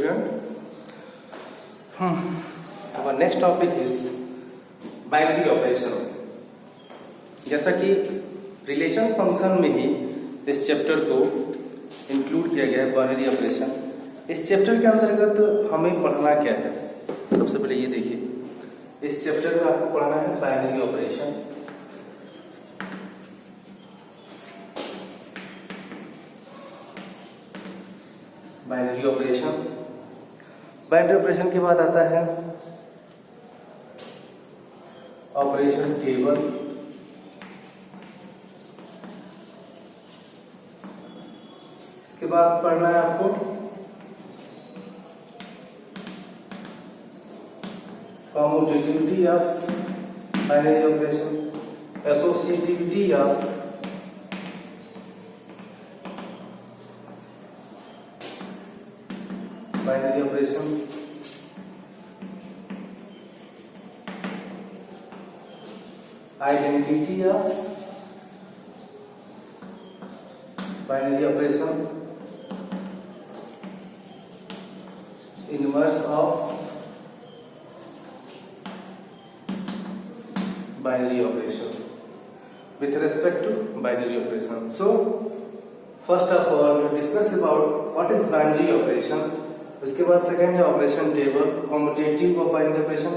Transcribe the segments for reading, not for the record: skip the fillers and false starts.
student. Our next topic is binary operation. जैसा कि relation function में ही इस चैप्टर को इंक्लूड किया गया है बाइनरी ऑपरेशन. इस चैप्टर के अंतर्गत हमें पढ़ना क्या है? सबसे पहले ये देखिए, इस चैप्टर में आपको पढ़ना है binary operation. Binary operation, binary operation के बाद आता है ऑपरेशन टेबल. इसके बाद पढ़ना है आपको कॉम्यूटेटिविटी of binary operation, associativity of binary operation, identity of binary operation, inverse of binary operation with respect to binary operation. So first of all we discuss about what is binary operation. उसके बाद second है operation table, commutative of binary operation.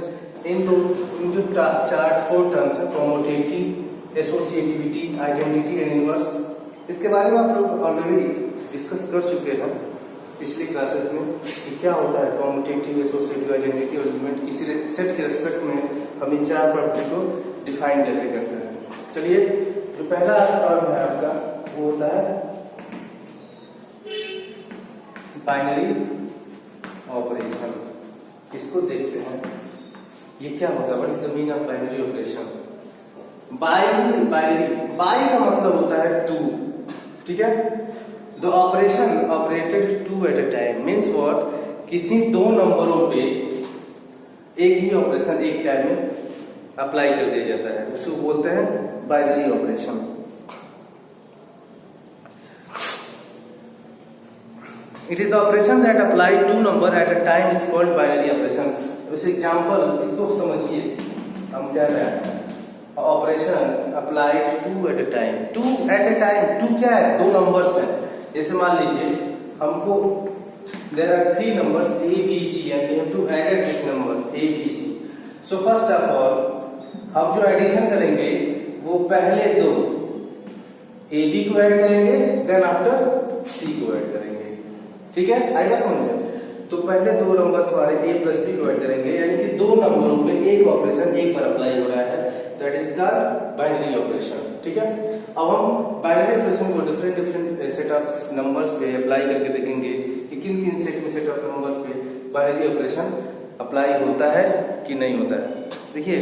इन जो chart 4 terms है, commutative, associativity, identity and inverse, इसके बारे में आप लोग ऑलरेडी डिस्कस कर चुके हैं पिछली क्लासेस में कि क्या होता है कॉम्यूटेटिव, एसोसिएटिव, आइडेंटिटी और एलिमेंट. किसी सेट के रेस्पेक्ट में हम इन चार प्रॉपर्टी को डिफाइन कैसे करते हैं. चलिए, जो पहला टर्म है आपका वो होता है बाइनरी ऑपरेशन. इसको देखते हैं ये क्या होता है. What is the meaning of binary operation? Binary, bi का मतलब होता है टू. ठीक है, the operation operated two at a time means what, किसी दो नंबरों पे एक ही ऑपरेशन एक टाइम में अप्लाई कर दिया जाता है, उसको बोलते हैं binary operation. It is the operation that apply two number at a time is called binary operation. जैसे एग्जांपल, इसको समझिए. हम कह रहे हैं operation applied two at a time. Two at a time, two क्या है? दो नंबर्स हैं. जैसे मान लीजिए हमको there are 3 numbers a b c and we have to add this number a b c. So first of all हम जो एडिशन करेंगे वो पहले दो ए बी को ऐड करेंगे, देन आफ्टर सी को ऐड करेंगे. ठीक है, आई बात समझ में? तो पहले दो नंबर्स हमारे ए प्लस बी को ऐड करेंगे, यानी कि दो नंबरों पे एक ऑपरेशन एक बार अप्लाई हो रहा है. That is the binary operation. ठीक है, अब हम बाइनरी ऑपरेशन को डिफरेंट सेट ऑफ नंबर्स पे अप्लाई करके देखेंगे कि किन किन सेट ऑफ नंबर्स पे बाइनरी ऑपरेशन अप्लाई होता है कि नहीं होता है. देखिए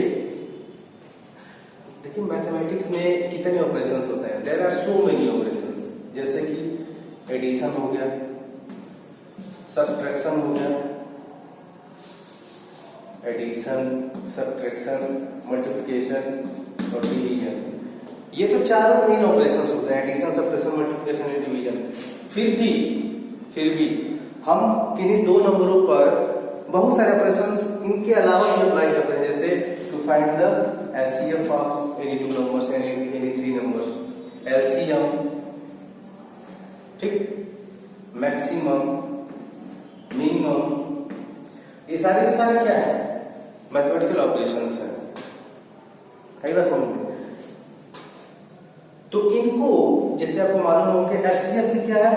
मैथमेटिक्स में कितने ऑपरेशंस होते हैं? There are so many operations. जैसे कि एडिशन हो गया, सब्ट्रैक्शन हो गया, एडिशन, सब्ट्रैक्शन, मल्टीप्लिकेशन और डिवीजन. ये तो चारों मेन ऑपरेशंस होते हैं, addition, subtraction, multiplication and division. फिर भी हम किन्हीं दो नंबरों पर बहुत सारे ऑपरेशंस इनके अलावा भी अप्लाई करते हैं. जैसे to find the HCF of any two numbers and any 3 numbers, LCM, ठीक, मैक्सिमम, मिनिमम, ये सारे के सारे क्या है? मैथमेटिकल ऑपरेशंस है. है ना समझ में? तो इनको जैसे आपको मालूम हो कि HCF भी क्या है?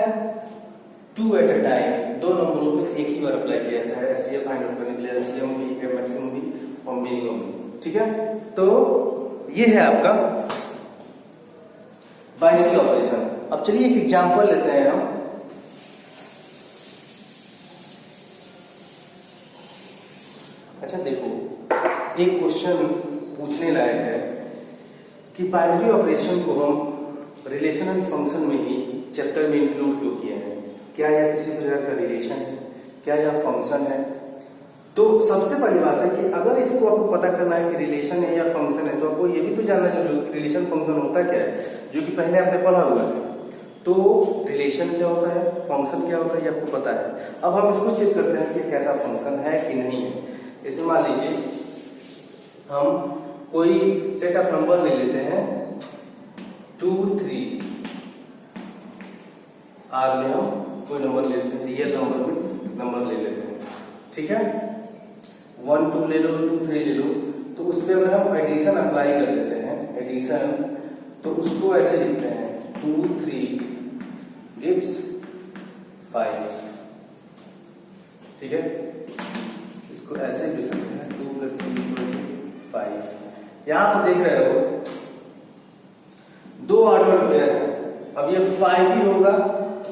टू एट अ टाइम, दो नंबरों पे एक ही बार अप्लाई किया जाता है. HCF फाइंड आउट करने के लिए LCM भी, मैक्सिमम भी और मिनिमम भी. ठीक है, तो ये है आपका बाइनरी ऑपरेशन. अब चलिए एक एग्जांपल लेते हैं हम. अच्छा देखो, एक क्वेश्चन पूछने लायक है कि बाइनरी ऑपरेशन को हम रिलेशन एंड फंक्शन में ही चैप्टर में इंक्लूड क्यों किए हैं? क्या यह किसी प्रकार का रिलेशन है? क्या यह फंक्शन है? तो सबसे पहली बात है कि अगर इसको आपको पता करना है कि रिलेशन है या फंक्शन है, तो आपको ये भी तो जानना जरूरी है रिलेशन फंक्शन होता क्या है, जो कि पहले आपने पढ़ा हुआ है. तो रिलेशन क्या होता है, फंक्शन क्या होता है, ये आपको पता है। अब हम इसको चेक करते हैं कि कैसा फंक्शन है कि नहीं है। जैसे मान लीजिए हम कोई सेट ऑफ नंबर ले लेते हैं 2 3, आर में हम कोई नंबर ले लेते हैं, रियल नंबर में नंबर ले लेते हैं, ठीक है। 1 2 ले लो, 2 3 ले लो, तो उस पर अगर हम एडिशन अप्लाई कर देते हैं, एडिशन, तो उसको ऐसे लिखते हैं 2 3 gives 5, ठीक है। इसको ऐसे भी लिख सकते हैं 2 + 3 = 5। यहां पर देख रहे हो दो ऑर्डर पेयर है। अब ये 5 ही होगा,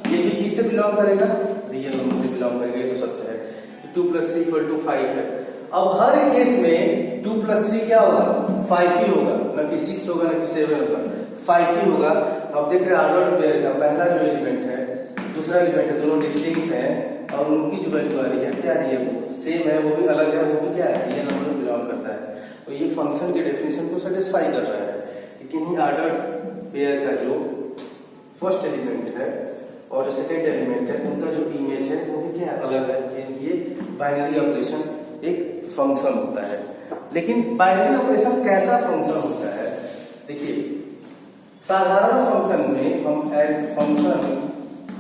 ये भी किससे बिलोंग करेगा, रियल नंबर से बिलोंग करेगा, ये तो सत्य है कि 2 + 3 = 5 है। अब हर केस में 2 + 3 क्या होगा, 5 ही होगा, ना कि 6 होगा ना कि 7 होगा, 5 ही होगा। अब देख रहे हैं ऑर्डर पेयर का पहला जो एलिमेंट है, दूसरा एलिमेंट है, दोनों डिस्टिंक्ट हैं और उनकी जो वैल्यू आ रही है क्या आ रही है, वो सेम है, वो भी अलग है, वो भी क्या है, रियल नंबर में बिलोंग करता है। तो ये फंक्शन के डेफिनेशन को सेटिस्फाई कर रहा है कि किन्हीं ऑर्डर पेयर का जो फर्स्ट एलिमेंट है और जो सेकेंड एलिमेंट है उनका जो इमेज है वो भी क्या अलग है। ये बाइनरी ऑपरेशन एक फंक्शन होता है। लेकिन बाइनरी ऑपरेशन कैसा फंक्शन होता है, देखिए साधारण फंक्शन में हम एज फंक्शन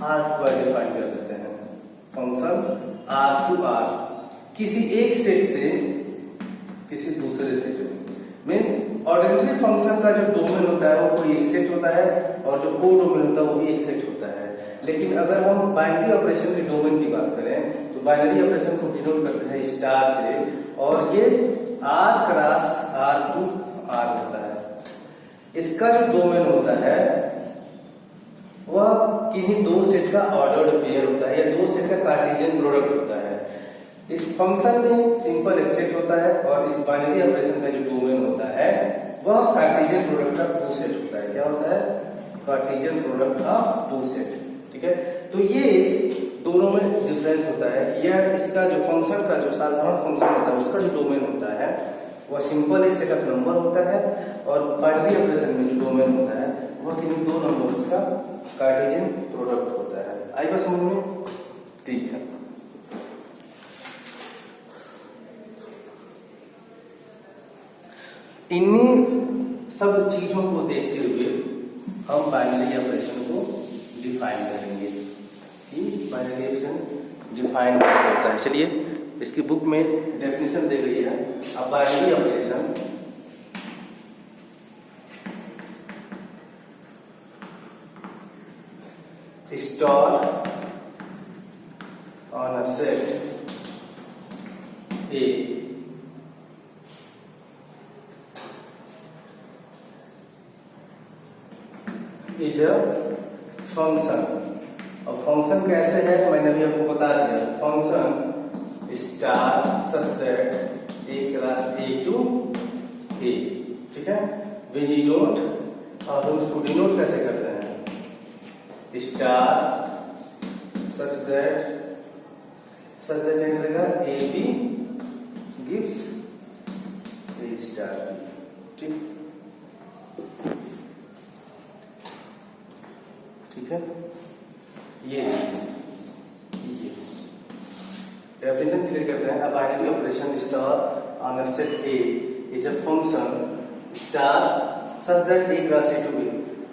R2R डिफाइन कर देते हैं। फंक्शन R2R किसी एक सेट से किसी दूसरे सेट में, मीन्स ऑर्डिनरी फंक्शन का जो डोमेन होता है वो कोई एक सेट होता है और जो को डोमेन होता है वो भी एक सेट होता है। लेकिन अगर हम बाइनरी ऑपरेशन के डोमेन की बात करें तो बाइनरी ऑपरेशन को डिनोट करते हैं स्टार से, और ये R क्रॉस R2R होता है। इसका जो डोमेन होता है वह किन्हीं दो सेट का ऑर्डर्ड पेयर होता है या दो सेट का कार्टेशियन प्रोडक्ट होता है। इस फंक्शन में सिंपल एक सेट होता है और इस बाइनरी ऑपरेशन का जो डोमेन होता है वह Cartesian product of two set होता है। क्या होता है, Cartesian product of two set, ठीक है। तो ये दोनों में डिफरेंस होता है कि यह इसका जो फंक्शन का जो साधारण फंक्शन होता है उसका जो डोमेन होता है वह सिंपल एक सेट ऑफ नंबर होता है, और बाइनरी ऑपरेशन में जो डोमेन होता है वह किन्हीं दो नंबर्स का कार्टेशियन प्रोडक्ट होता है। आई बात समझ में, ठीक है। इन्हीं सब चीजों को देखते हुए हम बाइनरी ऑपरेशन को डिफाइन करेंगे कि बाइनरी ऑपरेशन डिफाइन कैसे होता है। चलिए इसकी बुक में डेफिनेशन दे गई है। अब binary operation star on a set A is a function. और फंक्शन कैसे है मैंने अभी आपको बता दिया। Function star such that A cross A to A, ठीक है। वी डिनोट, और हम इसको डिनोट कैसे करते हैं, स्टार सच दैट रहेगा A B gives A star B, ठीक ठीक है। ये डेफिनेशन क्लियर करते हैं। अब binary operation star on a set A is a function star such that A cross A to B.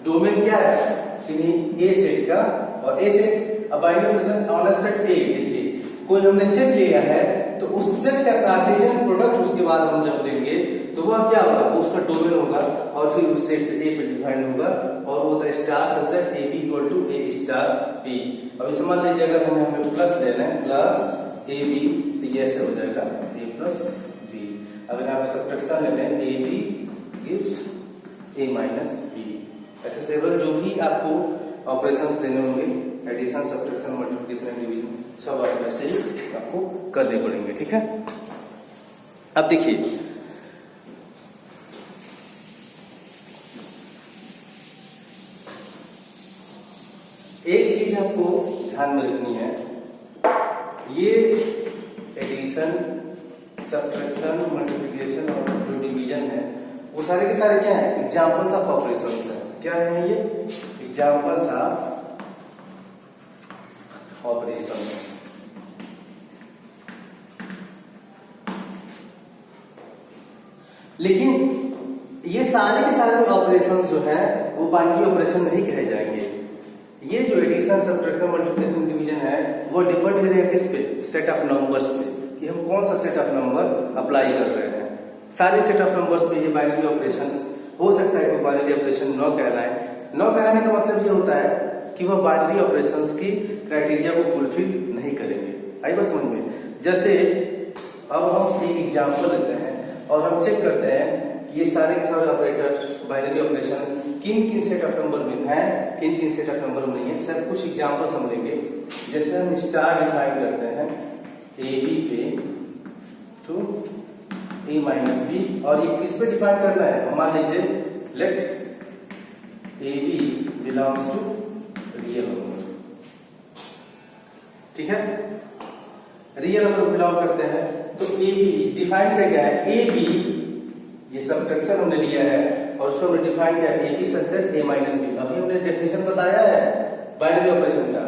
Domain क्या है, किन्हीं ए सेट का, और ए सेट अब binary operation on a set A. देखिए कोई हमने सेट लिया है तो उस सेट का कार्टेशियन प्रोडक्ट उसके बाद हम जब लेंगे तो वह क्या होगा, वो उसका डोमेन होगा और फिर उस सेट से ए पे डिफाइंड होगा, और वो होता है star such that A B equal to A star B. अब इसे मान लीजिए अगर हमें प्लस लेना है, प्लस ए बी, तो ये ऐसे हो जाएगा ए प्लस बी। अगर यहाँ पे सब्ट्रैक्शन ले लें A B gives A minus B. ऐसे सेवरल जो भी आपको ऑपरेशंस लेने होंगे, addition subtraction multiplication and division, सब आप ऐसे ही आपको करने पड़ेंगे, ठीक है। अब देखिए एक चीज आपको ध्यान में रखनी है, ये एडिशन सब्ट्रैक्शन मल्टीप्लिकेशन और जो डिवीजन है वो सारे के सारे क्या है, एग्जांपल्स ऑफ ऑपरेशंस है। क्या है ये, एग्जांपल्स ऑफ ऑपरेशंस। लेकिन ये सारे के सारे ऑपरेशंस जो है वो बाइनरी ऑपरेशन नहीं कहे जाएंगे। ये जो एडिशन, सब्ट्रैक्शन, मल्टीप्लिकेशन, डिवीजन है वो डिपेंड करेगा किस पे, सेट ऑफ नंबर्स पे, कि हम कौन सा सेट ऑफ नंबर अप्लाई कर रहे हैं। सारे सेट ऑफ नंबर्स पे ये बाइनरी ऑपरेशंस हो सकता है कि बाइनरी ऑपरेशन न कहलाए। न कहलाने का मतलब ये होता है कि वह बाइनरी ऑपरेशंस की क्राइटेरिया को फुलफिल नहीं करेंगे। आई बात समझ में? जैसे अब हम एक एग्जाम्पल लेते हैं और हम चेक करते हैं कि ये सारे के सारे ऑपरेटर बाइनरी ऑपरेशन किन किन सेट ऑफ नंबर में है, किन किन सेट ऑफ नंबर में नहीं है। सर कुछ एग्जाम्पल्स हम लेंगे। जैसे हम स्टार डिफाइन करते हैं ए बी पे टू ए माइनस बी, और ये किस पे डिफाइन करना है? मान लीजिए let A B belongs to real number, ठीक है, रियल नंबर बिलोंग करते हैं। तो ए बी डिफाइन किया गया है, ए बी ये सब्ट्रैक्शन हमने लिया है और उसको हमने डिफाइन किया A B such that A minus B. अभी हमने डेफिनेशन बताया है बाइनरी ऑपरेशन का,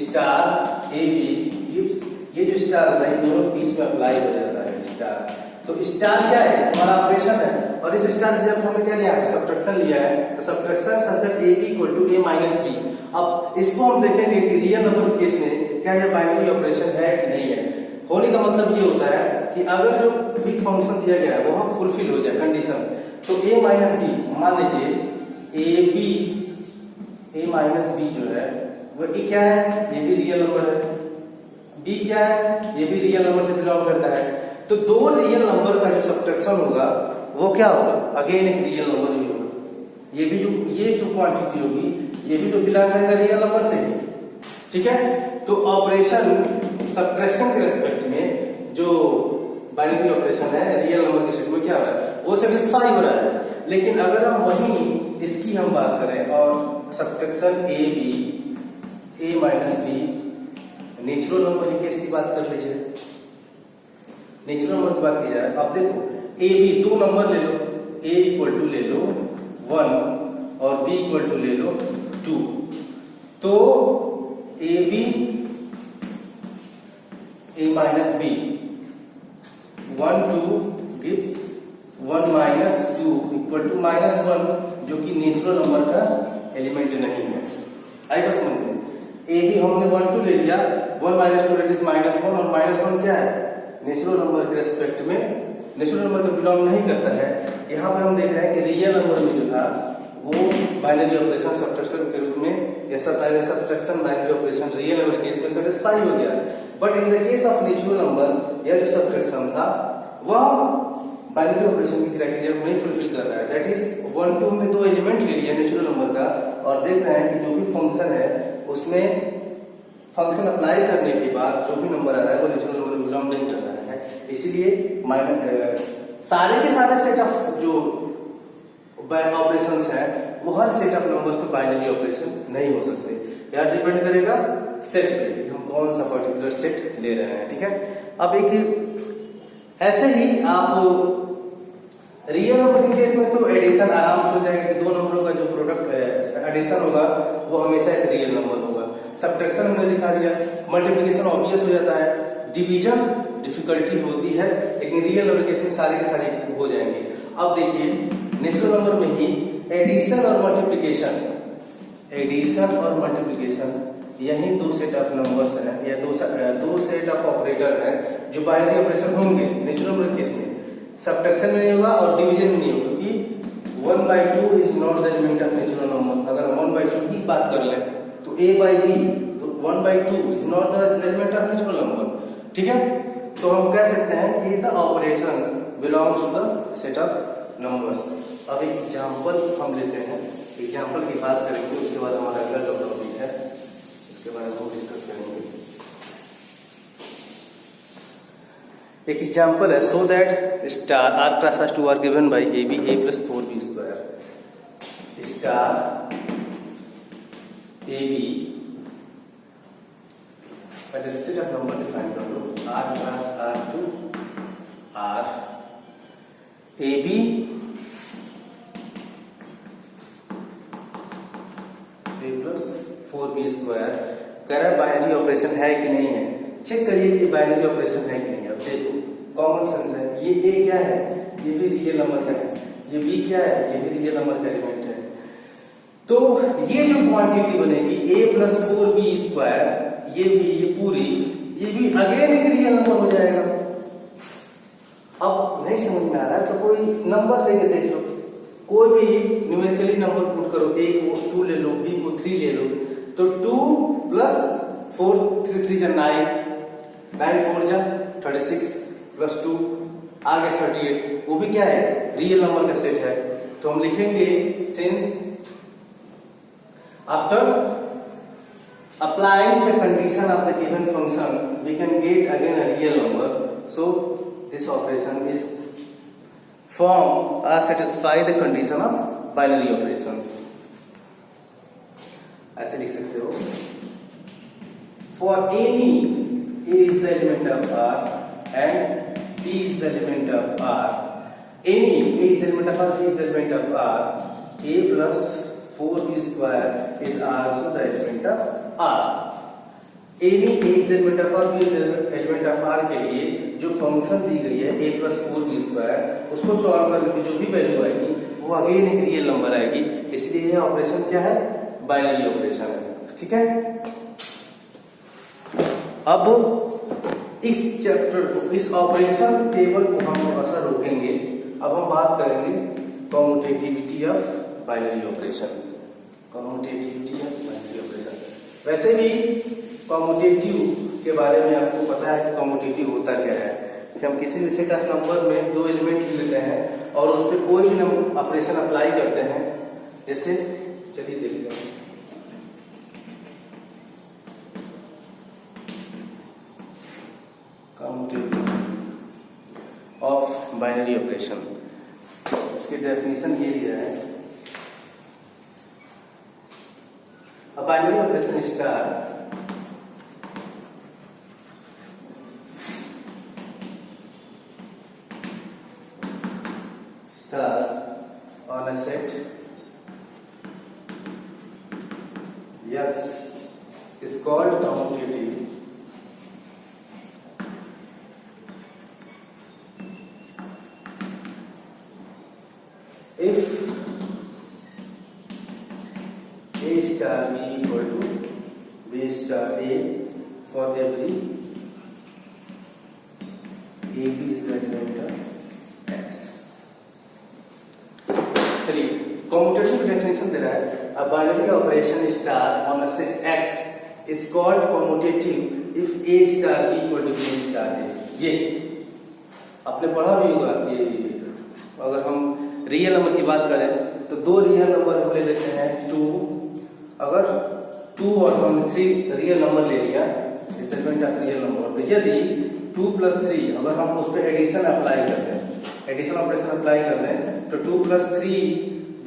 स्टार ए बी गिव्स, ये जो स्टार है दोनों बीच में अप्लाई हो जाता है स्टार। तो स्टार क्या है? हमारा ऑपरेशन है, और इस स्टार जब हमने क्या लिया है? सब्ट्रैक्शन लिया है, तो subtraction such that A B equal to A minus B. अब इसको हम देखेंगे कि रियल नंबर केस में क्या यह बाइनरी ऑपरेशन है कि नहीं है। होने का मतलब ये होता है कि अगर जो भी फंक्शन दिया गया है वो फुलफिल हो जाए कंडीशन, तो a माइनस बी, मान लीजिए A B, A minus B जो है वो ए क्या है? ये भी रियल नंबर है। बी क्या है? ये भी रियल नंबर से बिलोंग करता है। तो दो रियल नंबर का जो सब्ट्रैक्शन होगा वो क्या होगा? अगेन एक रियल नंबर ही होगा। ये जो क्वांटिटी होगी ये भी तो बिलोंग करेगा रियल नंबर से, ठीक है। तो ऑपरेशन सब्ट्रैक्शन के रेस्पेक्ट में जो बाइनरी ऑपरेशन है रियल नंबर के सेट में क्या हो रहा है? वो सेटिस्फाई हो रहा है। लेकिन अगर हम वहीं इसकी हम बात करें और subtraction A B, A minus B, natural number के केस की बात कर लीजिए। नेचुरल नंबर की बात की जाए, अब देखो ए बी दो नंबर ले लो, ए इक्वल टू ले लो 1 और बी इक्वल टू ले लो 2। तो A B A minus B 1 2 gives 1 minus 2 equal to -1, जो कि नेचुरल नंबर का एलिमेंट नहीं है। आई बस समझ में? ए बी हमने 1 2 ले लिया, 1 माइनस 2 दैट इज -1, और -1 क्या है? नेचुरल नंबर के रेस्पेक्ट में नेचुरल नंबर को बिलोंग नहीं करता है। यहाँ पे हम देख रहे हैं कि रियल नंबर में जो था वो बाइनरी ऑपरेशन सब्ट्रैक्शन के रूप में, या subtraction binary operation real number case में सेटिस्फाई हो गया। But in the case of natural number या जो सब्ट्रैक्शन था वह बाइनरी ऑपरेशन की क्राइटेरिया को नहीं फुलफिल कर रहा है। दैट इज 1 2 में दो एलिमेंट ले लिया नेचुरल नंबर का, और देख रहे हैं कि जो भी फंक्शन है उसमें फंक्शन अप्लाई करने के बाद जो भी नंबर आ रहा है वो नेचुरल नंबर में बिलोंग नहीं कर रहा है। इसीलिए सारे के सारे सेट ऑफ जो ऑपरेशंस है वो हर सेट ऑफ नंबर्स पे बाइनरी ऑपरेशन नहीं हो सकते। यह डिपेंड करेगा सेट पे कि हम कौन सा पर्टिकुलर सेट ले रहे हैं, ठीक है। अब एक ऐसे ही आप रियल नंबर के केस में तो एडिशन आराम से हो जाएगा कि दो नंबरों का जो प्रोडक्ट एडिशन होगा वो हमेशा एक रियल नंबर होगा। सब्ट्रैक्शन हमने दिखा दिया, मल्टीप्लिकेशन ऑब्वियस हो जाता है, डिवीजन डिफिकल्टी होती है, लेकिन रियल नंबर केस में सारे के सारे हो जाएंगे। अब देखिए नेचुरल नंबर में ही एडिशन और मल्टीप्लिकेशन, एडिशन और मल्टीप्लिकेशन यही दो सेट ऑफ नंबर्स हैं, या दो सेट ऑफ ऑपरेटर हैं जो बाइनरी ऑपरेशन होंगे नेचुरल नंबर केस में। सब्ट्रैक्शन में नहीं होगा और डिवीजन में नहीं होगा, क्योंकि 1/2 is not the element of natural number. अगर 1/2 की बात कर लें तो a/b, तो 1/2 is not the element of natural number, ठीक है। तो हम कह सकते हैं कि the operation belongs to the set of numbers. अब एक एग्जांपल हम लेते हैं, एग्जांपल की बात करेंगे, उसके बाद हमारा अगला टॉपिक है उसके बारे में हम डिस्कस करेंगे। एक एग्जांपल है, so that star R cross S 2 R given by a B a plus 4b square. Star A b पहले सेट ऑफ नंबर डिफाइन कर लो, r क्रॉस r2 r a B a plus 4b square कह रहा है binary operation है कि नहीं है। चेक करिए कि बाइनरी ऑपरेशन है कि नहीं। अब देखो कॉमन सेंस है, ये ए क्या है, ये भी रियल नंबर का है, ये बी क्या है, ये भी रियल नंबर का एलिमेंट है। तो ये जो क्वांटिटी बनेगी a प्लस 4b², ये भी, ये पूरी, ये भी अगेन एक रियल नंबर हो जाएगा। अब नहीं समझ में आ रहा है तो कोई नंबर लेके देख लो, कोई भी न्यूमेरिकली नंबर पुट करो, a को 2 ले लो, b को 3 ले लो, तो 2 प्लस 4, 3 3 जा 9, 9 4 जा 36 प्लस 2 आ गया 38, वो भी क्या है, रियल नंबर का सेट है। तो हम लिखेंगे since after applying the condition of the given function we can get again a real number, so this operation is form satisfy the condition of binary operations। ऐसे लिख सकते हो, for any a is the element of R and b is the element of R, any a is the element of R, b is the element of R, a plus 4b² is also the element of R। any a is the element of R, b is the element of R के लिए जो function दी गई है a plus 4b², उसको solve करने की जो भी वैल्यू आएगी वो अगेन एक रियल नंबर आएगी, इसलिए यह ऑपरेशन क्या है, बाइनरी ऑपरेशन है। ठीक है, अब इस चैप्टर को, इस ऑपरेशन टेबल को हम थोड़ा सा रोकेंगे। अब हम बात करेंगे commutativity of binary operation, commutativity of binary operation. वैसे भी कम्यूटेटिव के बारे में आपको पता है कि कम्यूटेटिव होता क्या है, कि हम किसी भी सेट ऑफ नंबर में 2 एलिमेंट ले लेते हैं और उस पर कोई भी ऑपरेशन अप्लाई करते हैं। जैसे चलिए देखते हैं, कम्यूटेटिव ऑफ बाइनरी ऑपरेशन, इसकी डेफिनेशन ये दिया है, a binary operation star on a set X is called commutative if A star B equal to B star A for every AB is the element of X। चलिए commutative definition दे रहा है, a binary operation star on a set X is called commutative if A star B equal to B star A। ये आपने पढ़ा भी होगा कि अगर हम रियल नंबर की बात करें तो 2 रियल नंबर हम ले लेते हैं 2, अगर 2 और हमने 3 रियल नंबर ले लिया, इस एलिमेंट ऑफ रियल नंबर, तो यदि 2 + 3 अगर हम उस पर एडिशन अप्लाई कर दें, एडिशन ऑपरेशन अप्लाई कर दें, तो 2 + 3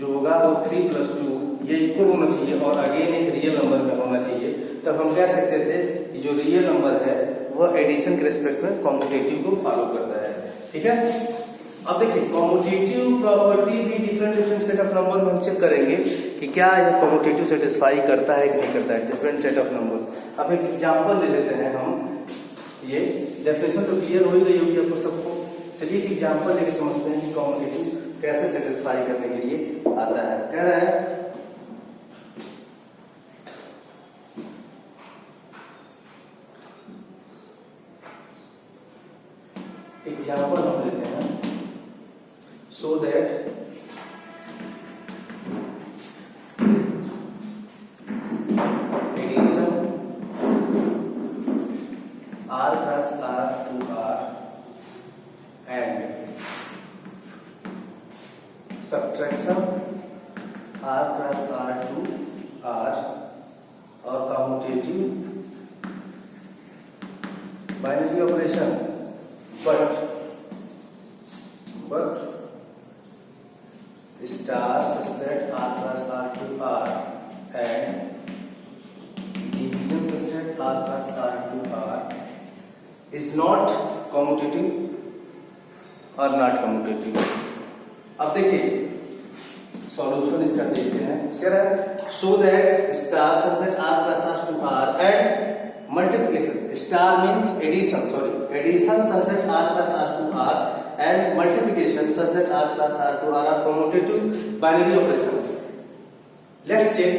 जो होगा वो 3 + 2 ये इक्वल होना चाहिए और अगेन एक रियल नंबर में होना चाहिए। तब हम कह सकते थे कि जो रियल नंबर है वह एडिशन के रिस्पेक्ट में कम्यूटेटिव को फॉलो करता है। ठीक है, अब देखिए कम्यूटेटिव प्रॉपर्टी भी डिफरेंट सेट ऑफ नंबर में हम चेक करेंगे कि क्या ये कम्यूटेटिव सेटिस्फाई करता है कि नहीं करता है, डिफरेंट सेट ऑफ नंबर्स। अब एक एग्जांपल ले लेते हैं हम, ये डेफिनेशन तो क्लियर हो ही गई होगी आपको सबको। चलिए एक एग्जांपल लेके समझते हैं कि कम्यूटेटिव कैसे सेटिस्फाई करने के लिए आता है। कह रहा है एग्जांपल हम लेते हैं, so that addition R plus R to R and subtraction R plus R to R or commutative binary operation, but star such that R plus R to R and division such that R plus R to R is not commutative or not commutative। अब देखिए solution इसका देखते हैं। कह रहा है so that star such that R plus R to R and multiplication. Star means addition, addition such that r plus r to r, and multiplication such that r plus r to r are commutative binary operation. Let's check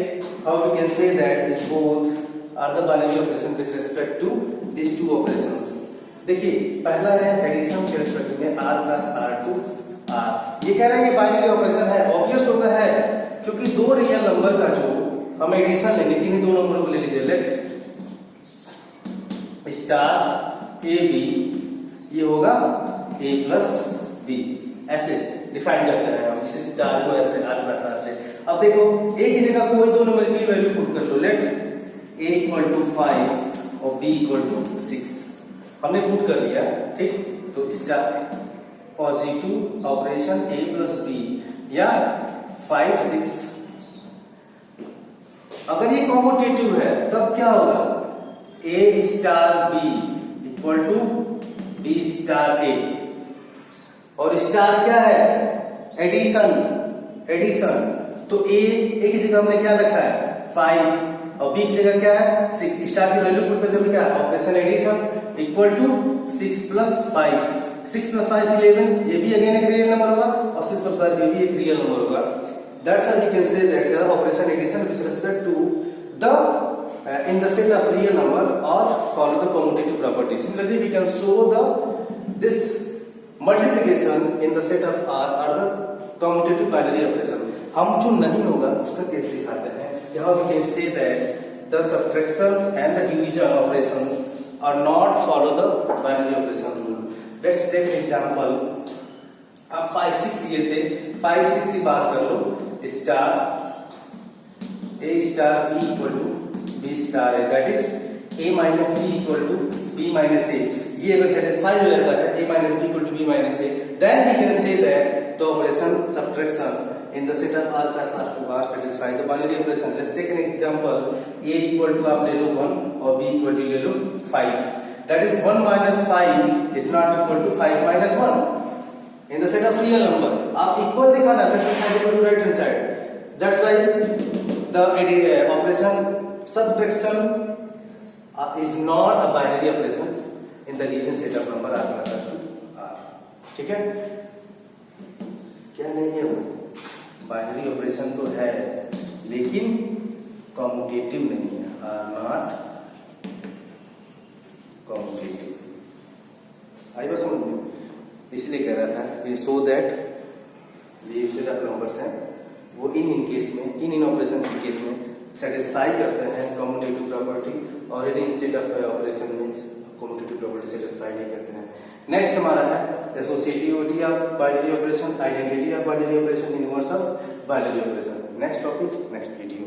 how we can say that these both are the binary operation with respect to these two operations. देखिए पहला है addition के respect में r plus r to r. ये कह रहा है कि बाइनरी ऑपरेशन है, ऑब्वियस होगा है, क्योंकि दो रियल नंबर का जो हम एडिशन लेंगे, किन्हीं दो नंबरों को ले लीजिए, लेट स्टार ए बी, ये होगा ए प्लस बी, ऐसे डिफाइन करते हैं हम इस स्टार को ऐसे r प्लस r से. अब देखो ए की जगह कोई दो नंबर की वैल्यू पुट कर लो, लेट a इक्वल टू 5 और b इक्वल टू 6 हमने पुट कर दिया, ठीक. तो star positive operation a plus b या 5 6, अगर ये कॉम्यूटेटिव है तब क्या होगा, a star b equal to b star a, और स्टार क्या है, एडिशन. तो a की जगह हमने क्या रखा है 5 और b की जगह क्या है 6. स्टार की वैल्यू पुट करते हुए क्या, operation addition equal to 6 plus 5, 6 plus 5 11, ये भी अगेन एक रियल नंबर होगा, और 6 प्लस 5 ये भी एक रियल नंबर होगा. That's how we can say that the operation addition with respect to the in the set of real number or follow the commutative property. Similarly, we can show this multiplication in the set of R or the commutative binary operation. हम जो नहीं होगा उसका case दिखाते हैं. यहाँ we can say that the subtraction and the division operations are not follow the binary operation rule. Let's take example. आप 5 6 लिए थे, 5 6 की बात कर लो, star a star b equal to b star है, that is a minus b equal to b minus a. ये अगर सेटिस्फाई हो जाता है a minus b equal to b minus a, then we can say that the operation subtraction in the set of r plus r to r satisfy the binary operation. Let's take an example. a equal to आप ले लो 1 और b equal to ले लो 5. That is 1 minus 5 is not equal to 5 minus 1. In the set of real number, आप equal दिखाना, left hand side equal to right hand side. That's why the operation subtraction is not a binary operation in the given set of number r plus r to r. ठीक है, क्या नहीं है वो, binary operation तो है लेकिन commutative नहीं है, आर नॉट कॉम्यूटेटिव. आई बात समझ में, इसलिए कह रहा था कि सो दैट ये सेट ऑफ नंबर्स हैं वो इन केस में, इन ऑपरेशन के केस में सेटिस्फाई करते हैं कॉम्यूटेटिव प्रॉपर्टी, और इन सेट ऑफ ऑपरेशन में कॉम्यूटेटिव प्रॉपर्टी सेटिस्फाई नहीं करते हैं. नेक्स्ट हमारा है associativity of binary operation, identity of binary operation, inverse of binary operation. Next topic next video.